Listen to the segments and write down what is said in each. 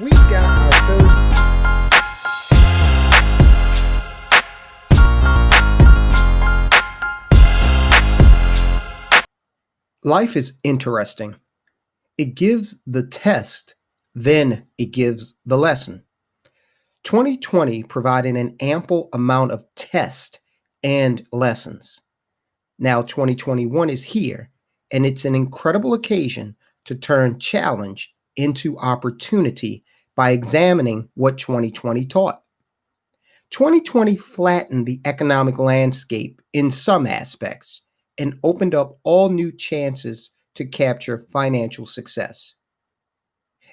We got our first. Life is interesting. It gives the test, then it gives the lesson. 2020 provided an ample amount of test and lessons. Now 2021 is here, and it's an incredible occasion to turn challenge into opportunity by examining what 2020 taught. 2020 flattened the economic landscape in some aspects and opened up all new chances to capture financial success.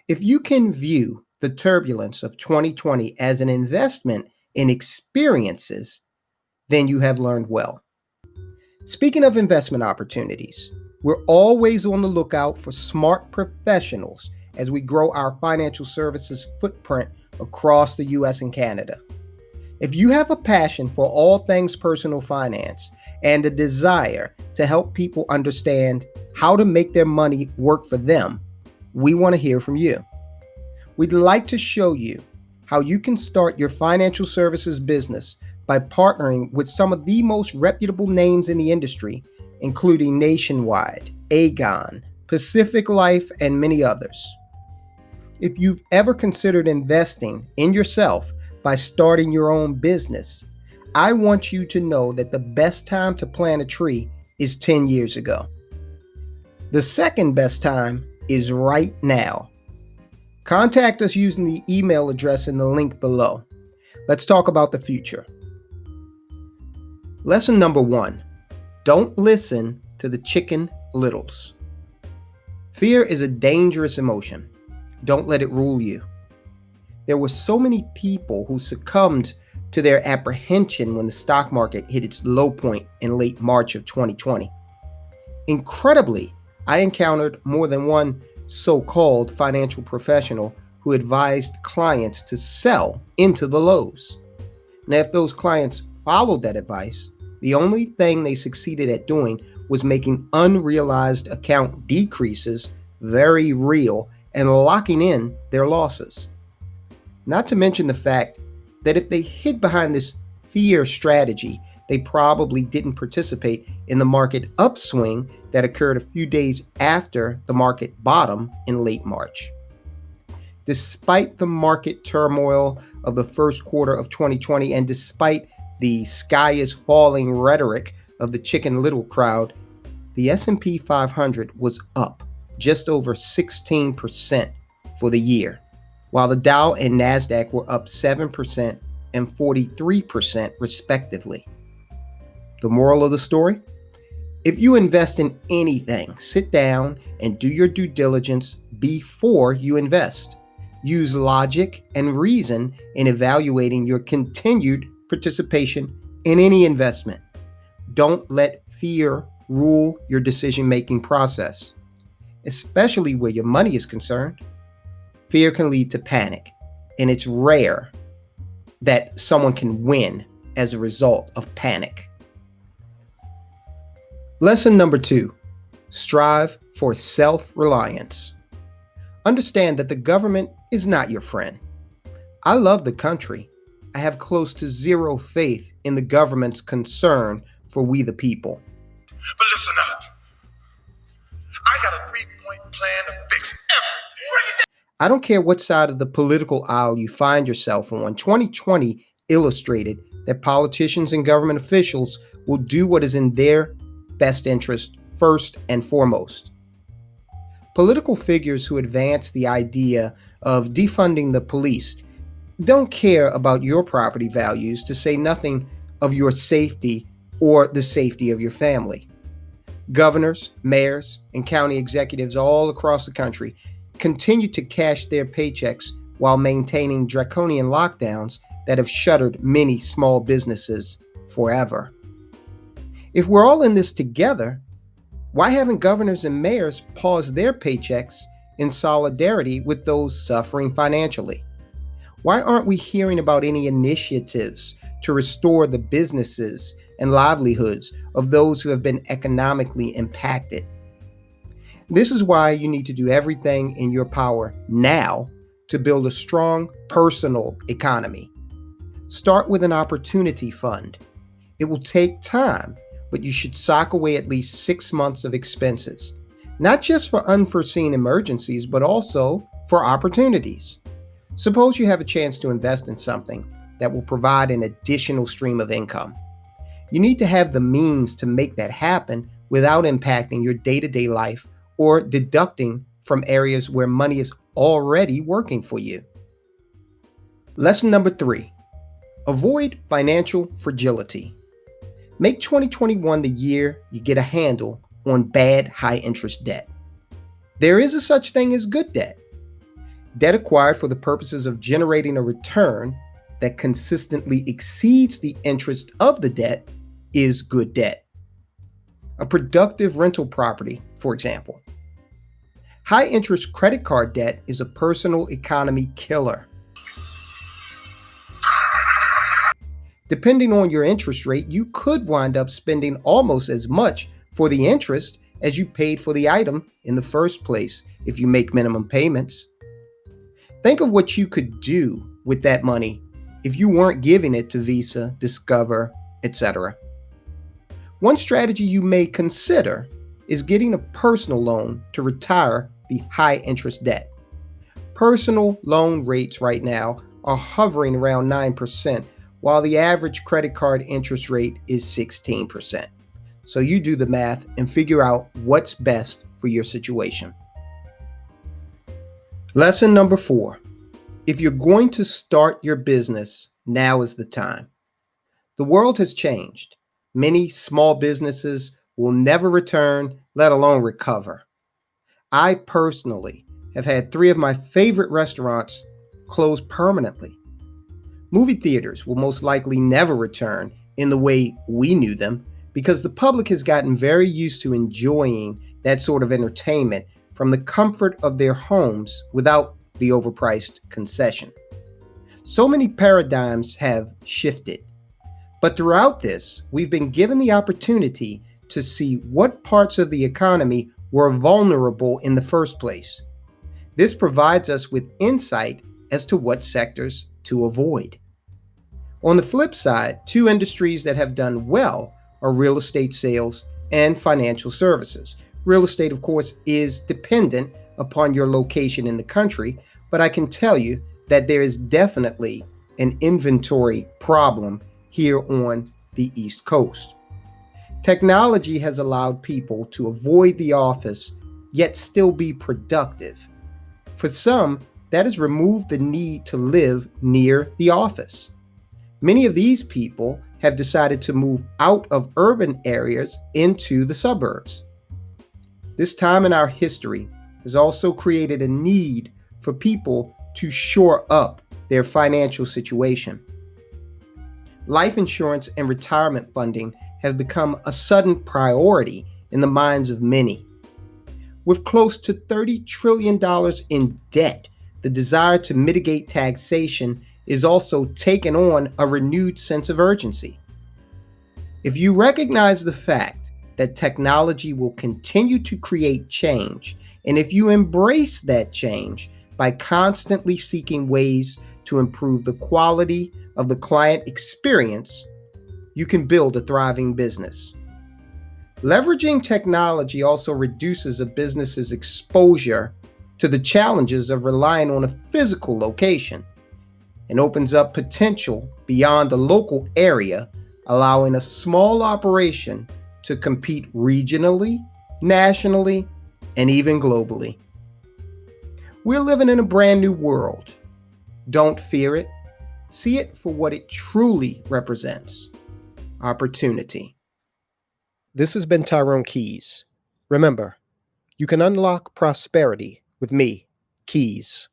If you can view the turbulence of 2020 as an investment in experiences, then you have learned well. Speaking of investment opportunities, we're always on the lookout for smart professionals as we grow our financial services footprint across the US and Canada. If you have a passion for all things personal finance and a desire to help people understand how to make their money work for them, we want to hear from you. We'd like to show you how you can start your financial services business by partnering with some of the most reputable names in the industry, including Nationwide, Aegon, Pacific Life, and many others. If you've ever considered investing in yourself by starting your own business, I want you to know that the best time to plant a tree is 10 years ago. The second best time is right now. Contact us using the email address in the link below. Let's talk about the future. Lesson number 1, don't listen to the chicken littles. Fear is a dangerous emotion. Don't let it rule you. There were so many people who succumbed to their apprehension when the stock market hit its low point in late March of 2020. Incredibly, I encountered more than one so-called financial professional who advised clients to sell into the lows. Now, if those clients followed that advice, the only thing they succeeded at doing was making unrealized account decreases very real and locking in their losses. Not to mention the fact that if they hid behind this fear strategy, they probably didn't participate in the market upswing that occurred a few days after the market bottom in late March. Despite the market turmoil of the first quarter of 2020 and despite the sky is falling rhetoric of the chicken little crowd, the S&P 500 was up just over 16% for the year, while the Dow and NASDAQ were up 7% and 43% respectively. The moral of the story? If you invest in anything, sit down and do your due diligence before you invest. Use logic and reason in evaluating your continued participation in any investment. Don't let fear rule your decision-making process, especially where your money is concerned. Fear can lead to panic, and it's rare that someone can win as a result of panic. Lesson number 2, strive for self-reliance. Understand that the government is not your friend. I love the country. I have close to zero faith in the government's concern for we the people. But listen up. I got a 3-point plan to fix everything. I don't care what side of the political aisle you find yourself on. 2020 illustrated that politicians and government officials will do what is in their best interest first and foremost. Political figures who advance the idea of defunding the police don't care about your property values, to say nothing of your safety or the safety of your family. Governors, mayors, and county executives all across the country continue to cash their paychecks while maintaining draconian lockdowns that have shuttered many small businesses forever. If we're all in this together, why haven't governors and mayors paused their paychecks in solidarity with those suffering financially? Why aren't we hearing about any initiatives to restore the businesses and livelihoods of those who have been economically impacted? This is why you need to do everything in your power now to build a strong personal economy. Start with an opportunity fund. It will take time, but you should sock away at least 6 months of expenses, not just for unforeseen emergencies, but also for opportunities. Suppose you have a chance to invest in something that will provide an additional stream of income. You need to have the means to make that happen without impacting your day-to-day life or deducting from areas where money is already working for you. Lesson number 3, avoid financial fragility. Make 2021 the year you get a handle on bad high-interest debt. There is a such thing as good debt. Debt acquired for the purposes of generating a return that consistently exceeds the interest of the debt is good debt. A productive rental property, for example. High-interest credit card debt is a personal economy killer. Depending on your interest rate, you could wind up spending almost as much for the interest as you paid for the item in the first place if you make minimum payments. Think of what you could do with that money if you weren't giving it to Visa, Discover, etc. One strategy you may consider is getting a personal loan to retire the high interest debt. Personal loan rates right now are hovering around 9%, while the average credit card interest rate is 16%. So you do the math and figure out what's best for your situation. Lesson number 4. If you're going to start your business, now is the time. The world has changed. Many small businesses will never return, let alone recover. I personally have had 3 of my favorite restaurants close permanently. Movie theaters will most likely never return in the way we knew them because the public has gotten very used to enjoying that sort of entertainment from the comfort of their homes without the overpriced concession. So many paradigms have shifted. But throughout this, we've been given the opportunity to see what parts of the economy were vulnerable in the first place. This provides us with insight as to what sectors to avoid. On the flip side, 2 industries that have done well are real estate sales and financial services. Real estate, of course, is dependent upon your location in the country, but I can tell you that there is definitely an inventory problem here on the East Coast. Technology has allowed people to avoid the office, yet still be productive. For some, that has removed the need to live near the office. Many of these people have decided to move out of urban areas into the suburbs. This time in our history has also created a need for people to shore up their financial situation. Life insurance and retirement funding have become a sudden priority in the minds of many. With close to $30 trillion in debt, the desire to mitigate taxation is also taking on a renewed sense of urgency. If you recognize the fact that technology will continue to create change, and if you embrace that change by constantly seeking ways to improve the quality of the client experience, you can build a thriving business. Leveraging technology also reduces a business's exposure to the challenges of relying on a physical location and opens up potential beyond the local area, allowing a small operation to compete regionally, nationally, and even globally. We're living in a brand new world. Don't fear it. See it for what it truly represents: opportunity. This has been Tyrone Keys. Remember, you can unlock prosperity with me, Keys.